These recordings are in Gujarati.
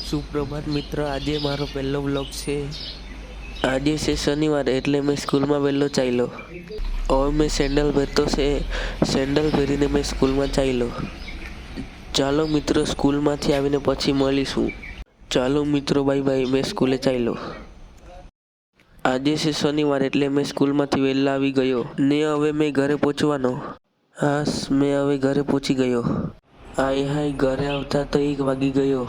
સુપ્રભાત મિત્ર, આજે મારો પહેલો વ્લોગ છે. આજે છે શનિવાર એટલે મેં સ્કૂલમાં વહેલો ચાલ્યો. હવે મેં સેન્ડલ પહેરતો છે. સેન્ડલ પહેરીને મેં સ્કૂલમાં ચાલ્યો. ચાલો મિત્રો, સ્કૂલમાંથી આવીને પછી મળીશું. ચાલો મિત્રો, બાય બાય. મેં સ્કૂલે ચાલ્યો. આજે છે શનિવાર એટલે મેં સ્કૂલમાંથી વહેલા આવી ગયો ને હવે મેં ઘરે પહોંચવાનો. હાશ, મેં હવે ઘરે પહોંચી ગયો. હાય ઘરે આવતા તો 1 વાગી ગયો.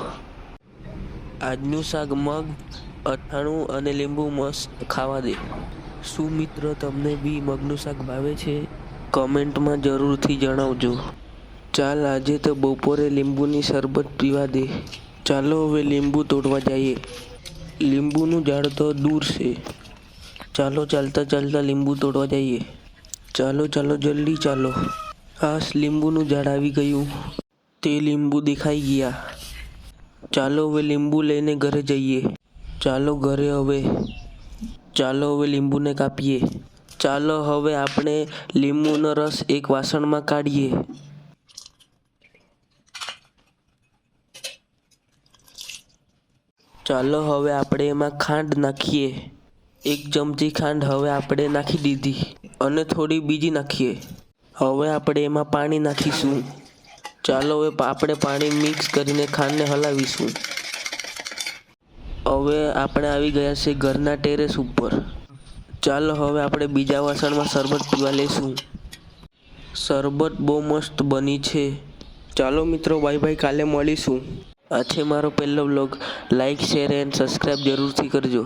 આજનું શાક મગ, અથાણું અને લીંબુ મસ્ત ખાવા દે. શું મિત્રો, તમને બી મગનું શાક ભાવે છે? કમેન્ટમાં જરૂરથી જણાવજો. ચાલ, આજે તો બપોરે લીંબુની શરબત પીવા દે. ચાલો હવે લીંબુ તોડવા જઈએ. લીંબુનું ઝાડ તો દૂર છે. ચાલો ચાલતા લીંબુ તોડવા જઈએ. ચાલો જલ્દી ચાલો. હાશ, લીંબુનું ઝાડ આવી ગયું. તે લીંબુ દેખાઈ ગયા. ચાલો હવે લીંબુ લઈને ઘરે જઈએ. ચાલો હવે લીંબુને કાપીએ. ચાલો હવે આપણે લીંબુનો રસ એક વાસણમાં કાઢીએ. ચાલો હવે આપણે એમાં ખાંડ નાખીએ. 1 ચમચી ખાંડ હવે આપણે નાખી દીધી અને થોડી બીજી નાખીએ. હવે આપણે એમાં પાણી નાખીશું. ચાલો હવે આપણે પાણી મિક્સ કરીને ખાંડને હલાવીશું. હવે આપણે આવી ગયા છે ઘરના ટેરેસ ઉપર. ચાલો હવે આપણે બીજા વાસણમાં શરબત પીવા લેશું. શરબત બહુ મસ્ત બની છે. ચાલો મિત્રો, બાય બાય. કાલે મળીશું. આ છે મારો પહેલો vlog. Like, share and subscribe જરૂરથી કરજો.